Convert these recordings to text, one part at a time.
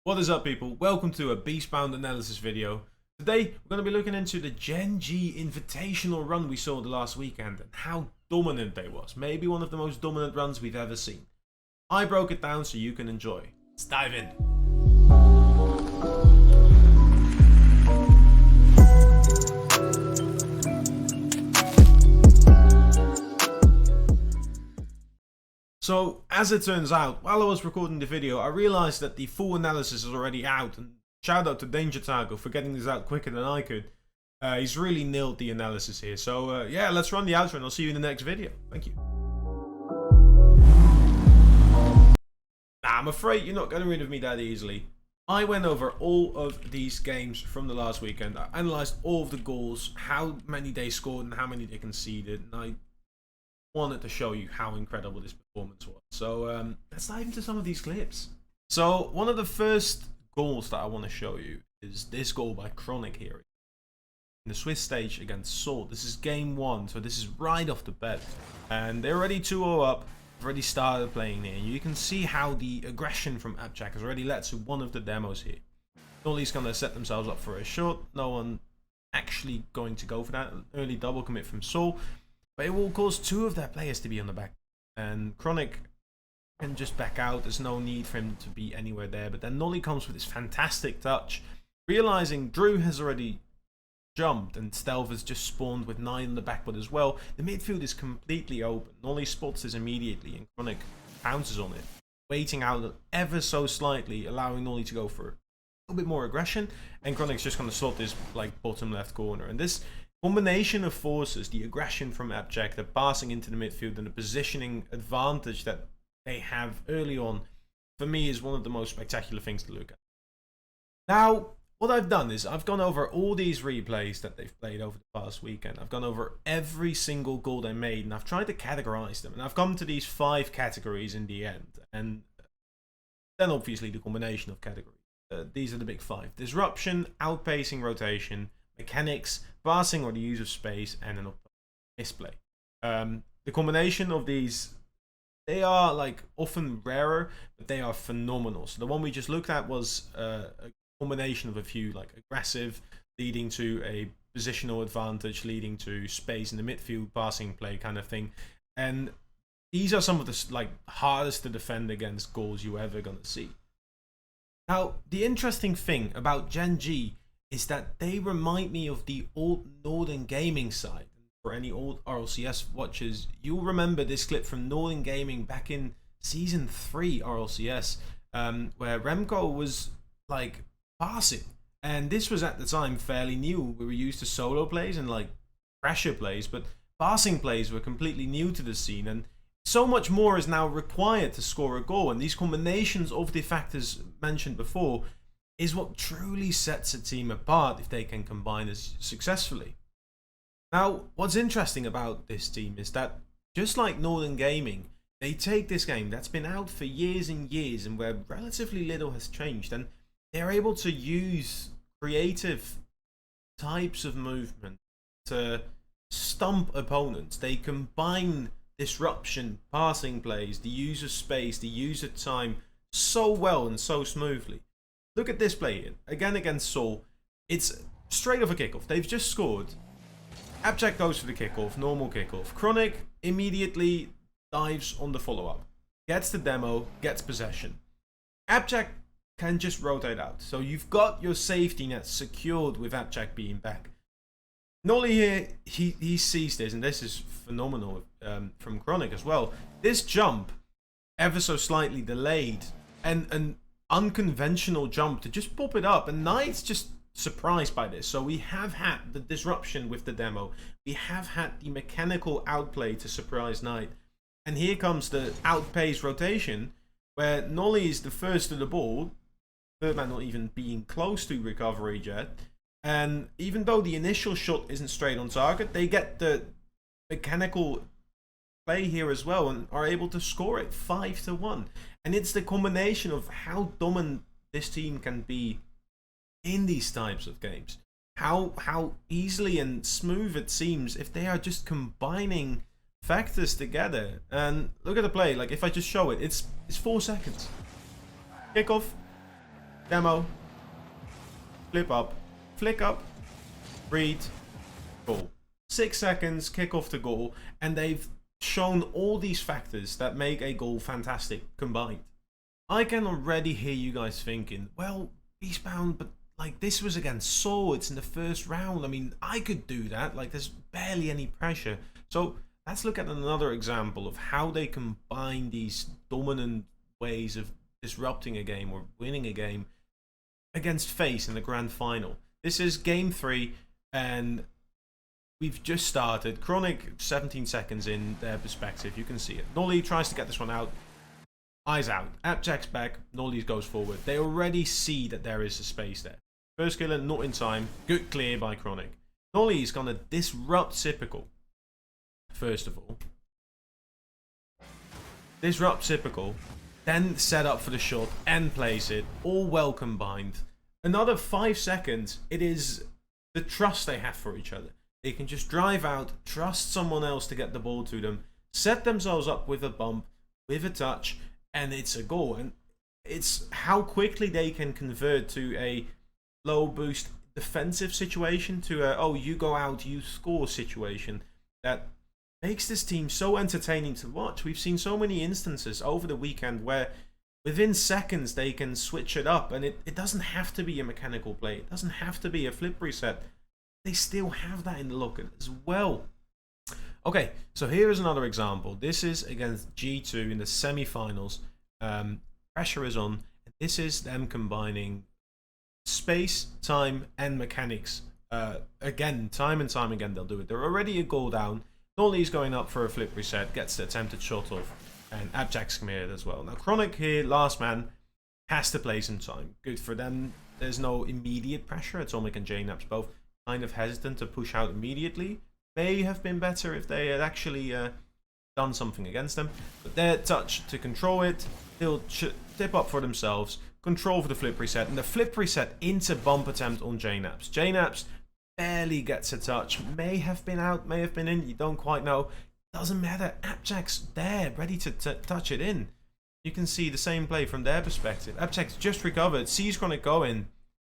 What is up, people? Welcome to a BeastBound analysis video. Today we're going to be looking into the Gen.G invitational run we saw the last weekend and how dominant they was. Maybe one of the most dominant runs we've ever seen. I broke it down so you can enjoy. Let's dive in. So, as it turns out, while I was recording the video, I realized that the full analysis is already out, and shout out to Danger Taco for getting this out quicker than I could. He's really nailed the analysis here. So, yeah, let's run the outro and I'll see you in the next video. Thank you. I'm afraid you're not getting rid of me that easily. I went over all of these games from the last weekend. I analyzed all of the goals, how many they scored and how many they conceded, and I wanted to show you how incredible this performance was. So let's dive into some of these clips. So one of the first goals that I want to show you is this goal by Chronic here in the Swiss stage against Seoul. This is game 1, so this is right off the bat, and they're already 2-0 up. Already started playing here. You can see how the aggression from Abjack has already led to one of the demos here. Nolly's going to set themselves up for a shot. No one actually going to go for that. An early double commit from Seoul. But it will cause 2 of their players to be on the back. And Chronic can just back out. There's no need for him to be anywhere there. But then Nolly comes with this fantastic touch. Realizing Drew has already jumped and Stealth has just spawned with 9 on the backboard as well. The midfield is completely open. Nolly spots this immediately and Chronic pounces on it. Waiting out ever so slightly, allowing Nolly to go for a little bit more aggression. And Chronic's just going to slot this like bottom left corner. And this combination of forces, the aggression from Abjack, the passing into the midfield, and the positioning advantage that they have early on, for me is one of the most spectacular things to look at. Now, what I've done is I've gone over all these replays that they've played over the past weekend. I've gone over every single goal they made, and I've tried to categorize them. And I've come to these 5 categories in the end. And then obviously the combination of categories. These are the big 5. Disruption, outpacing rotation, mechanics, passing or the use of space, and an misplay. The combination of these, they are like often rarer, but they are phenomenal. So the one we just looked at was a combination of a few, like aggressive, leading to a positional advantage, leading to space in the midfield, passing play kind of thing. And these are some of the like hardest to defend against goals you're ever gonna see. Now, the interesting thing about Gen.G is that they remind me of the old Northern Gaming side. For any old RLCS watchers, you'll remember this clip from Northern Gaming back in Season 3 RLCS, where Remco was like passing. And this was at the time fairly new. We were used to solo plays and like pressure plays, but passing plays were completely new to the scene. And so much more is now required to score a goal. And these combinations of the factors mentioned before is what truly sets a team apart if they can combine this successfully. Now, what's interesting about this team is that, just like Northern Gaming, they take this game that's been out for years and years and where relatively little has changed, and they're able to use creative types of movement to stump opponents. They combine disruption, passing plays, the use of space, the use of time so well and so smoothly. Look at this play here, again against Seoul. It's straight off a kickoff. They've just scored. Abjack goes for the kickoff, normal kickoff. Chronic immediately dives on the follow-up. Gets the demo, gets possession. Abjack can just rotate out. So you've got your safety net secured with Abjack being back. Nolly here, he sees this, and this is phenomenal from Chronic as well. This jump, ever so slightly delayed, and an unconventional jump to just pop it up, and Knight's just surprised by this. So we have had the disruption with the demo, we have had the mechanical outplay to surprise Knight, and here comes the outpace rotation where Nolly is the first to the ball, third man not even being close to recovery yet, and even though the initial shot isn't straight on target, they get the mechanical play here as well and are able to score it 5-1. And it's the combination of how dominant this team can be in these types of games, how easily and smooth it seems if they are just combining factors together. And look at the play, like if I just show it, it's 4 seconds. Kickoff, Demo. Flip up. Flick up. Read. Goal. 6 seconds, kick off the goal, and they've shown all these factors that make a goal fantastic combined. I can already hear you guys thinking, well, BeastBound, but like this was against Seoul, it's in the first round. I mean, I could do that. Like there's barely any pressure. So let's look at another example of how they combine these dominant ways of disrupting a game or winning a game against FaZe in the grand final. This is game 3, and we've just started. Chronic 17 seconds in their perspective, you can see it. Nolly tries to get this one out. Eyes out. Appjack's back. Nolly goes forward. They already see that there is a space there. First killer, not in time. Good clear by Chronic. Nolly is going to disrupt Typical. First of all. Disrupt Typical. Then set up for the shot and place it. All well combined. Another 5 seconds. It is the trust they have for each other. They can just drive out, trust someone else to get the ball to them, set themselves up with a bump, with a touch, and it's a goal. And it's how quickly they can convert to a low boost defensive situation to a, oh, you go out, you score situation that makes this team so entertaining to watch. We've seen so many instances over the weekend where within seconds they can switch it up, and it doesn't have to be a mechanical play. It doesn't have to be a flip reset. They still have that in the locker as well. Okay, so here is another example. This is against G2 in the semi-finals. Pressure is on. This is them combining space, time, and mechanics. Again, time and time again, they'll do it. They're already a goal down. Nolly's going up for a flip reset, gets the attempted shot off, and Appjack's cleared as well. Now, Chronic here, last man, has to play some time. Good for them. There's no immediate pressure. Atomic and JNaps both kind of hesitant to push out immediately. May have been better if they had actually done something against them. But their touch to control it, they'll tip up for themselves, control for the flip reset, and the flip reset into bump attempt on JNaps. JNaps barely gets a touch, may have been out, may have been in, you don't quite know. Doesn't matter, Appjack's there, ready to touch it in. You can see the same play from their perspective. Appjack's just recovered, sees Chronic go in,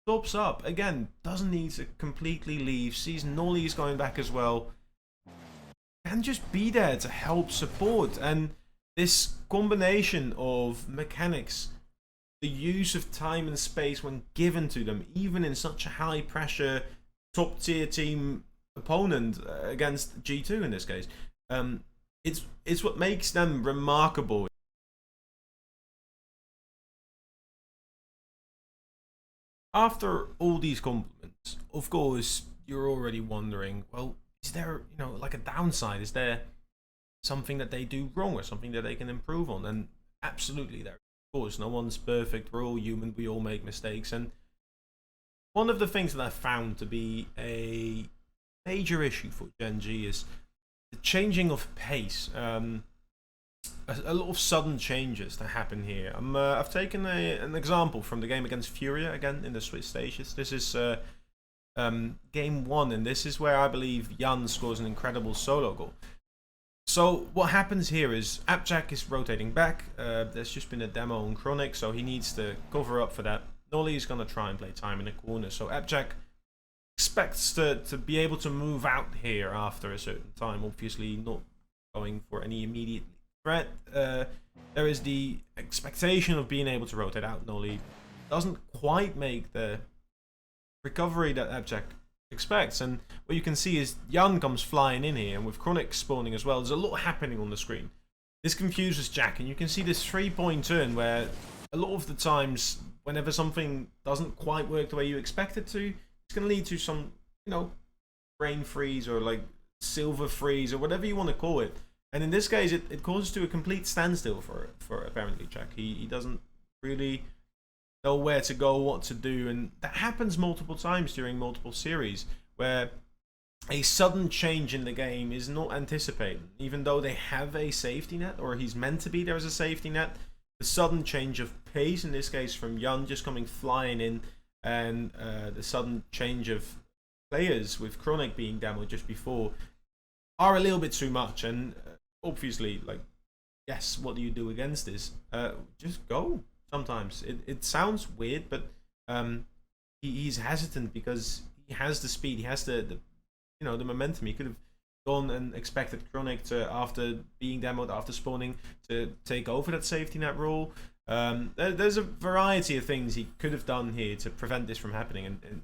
stops up, again, doesn't need to completely leave, sees Nolly's going back as well, and just be there to help support. And this combination of mechanics, the use of time and space when given to them, even in such a high pressure, top tier team opponent against G2 in this case, it's what makes them remarkable. After all these compliments, of course, you're already wondering, well, is there, you know, like a downside? Is there something that they do wrong or something that they can improve on? And absolutely there. Of course, no one's perfect. We're all human. We all make mistakes. And one of the things that I found to be a major issue for Gen.G is the changing of pace. A lot of sudden changes that happen here. I've taken an example from the game against Furia, again in the Swiss stages. This is game 1, and this is where I believe Jan scores an incredible solo goal. So what happens here is Appjack is rotating back. There's just been a demo on Chronic, so he needs to cover up for that. Nolly is going to try and play time in the corner, so Appjack expects to be able to move out here after a certain time. Obviously not going for any immediate threat. There is the expectation of being able to rotate out. Nolly doesn't quite make the recovery that Appjack expects, and what you can see is Jan comes flying in here, and with Chronic spawning as well, there's a lot happening on the screen. This confuses Jack, and you can see this 3-point turn where a lot of the times, whenever something doesn't quite work the way you expect it to, it's going to lead to some, you know, brain freeze or like silver freeze or whatever you want to call it. And in this case, it causes to a complete standstill for apparently Jack. He doesn't really know where to go, what to do, and that happens multiple times during multiple series where a sudden change in the game is not anticipated. Even though they have a safety net, or he's meant to be there as a safety net, the sudden change of pace, in this case from Jan just coming flying in, and the sudden change of players with Chronic being demoed just before are a little bit too much. And obviously, like, yes, what do you do against this? Just go. sometimes. It sounds weird, but he's hesitant because he has the speed, he has the the momentum. He could have gone and expected Chronic to, after being demoed, after spawning, to take over that safety net role. There's a variety of things he could have done here to prevent this from happening, and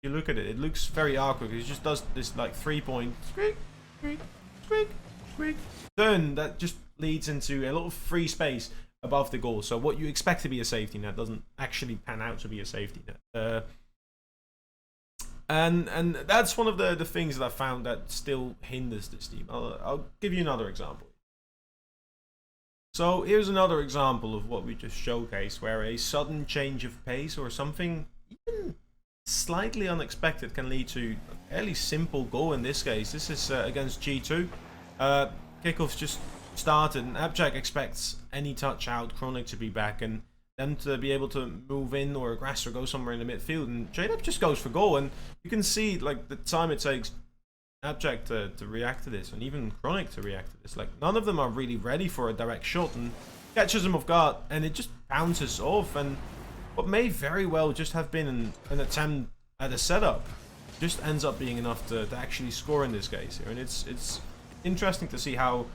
you look at it, it looks very awkward. He just does this like 3-point squeak, squeak, squeak, squeak turn that just leads into a lot of free space above the goal. So what you expect to be a safety net doesn't actually pan out to be a safety net. And that's one of the things that I found that still hinders this team. I'll give you another example. So here's another example of what we just showcased, where a sudden change of pace or something even slightly unexpected can lead to a fairly simple goal. In this case, this is against G2. Kickoff's just started, and Abjack expects any touch out, Chronic to be back, and them to be able to move in or aggress or go somewhere in the midfield, and JDub just goes for goal. And you can see like the time it takes Abjack to react to this, and even Chronic to react to this. Like, none of them are really ready for a direct shot, and catches them off guard, and it just bounces off. And what may very well just have been an attempt at a setup just ends up being enough to actually score in this case here. And it's interesting to see how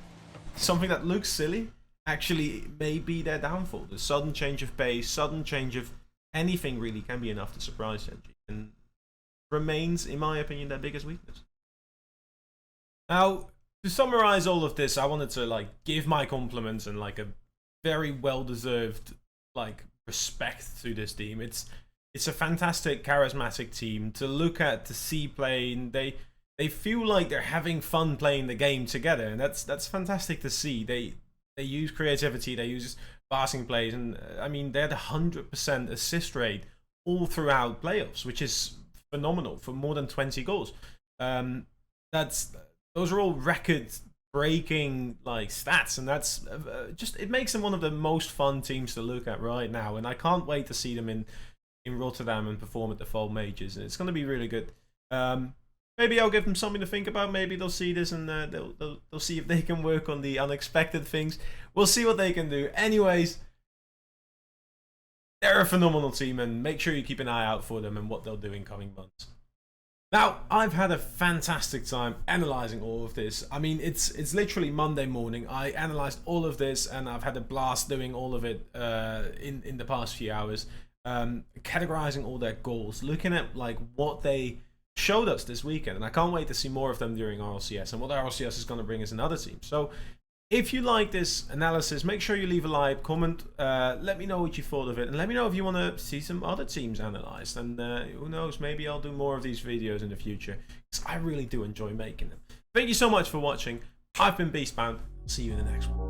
something that looks silly actually may be their downfall. The sudden change of pace, sudden change of anything really can be enough to surprise Genji, and remains, in my opinion, their biggest weakness. Now, to summarize all of this, I wanted to like give my compliments and like a very well-deserved like respect to this team. It's a fantastic, charismatic team to look at, to see play, and they feel like they're having fun playing the game together, and that's fantastic to see. They use creativity, they use passing plays, and I mean, they had 100% assist rate all throughout playoffs, which is phenomenal for more than 20 goals. Those are all record-breaking like stats, and that's it makes them one of the most fun teams to look at right now. And I can't wait to see them in Rotterdam and perform at the Fall Majors, and it's going to be really good. Maybe I'll give them something to think about. Maybe they'll see this and they'll see if they can work on the unexpected things. We'll see what they can do. Anyways, they're a phenomenal team, and make sure you keep an eye out for them and what they'll do in coming months. Now, I've had a fantastic time analyzing all of this. I mean, it's literally Monday morning. I analyzed all of this, and I've had a blast doing all of it in the past few hours. Categorizing all their goals, looking at like what they showed us this weekend, and I can't wait to see more of them during RLCS, and what RLCS is going to bring as another team. So if you like this analysis, make sure you leave a like, comment, let me know what you thought of it, and let me know if you want to see some other teams analyzed. And who knows, maybe I'll do more of these videos in the future, because I really do enjoy making them. Thank you so much for watching. I've been BeastBound. See you in the next one.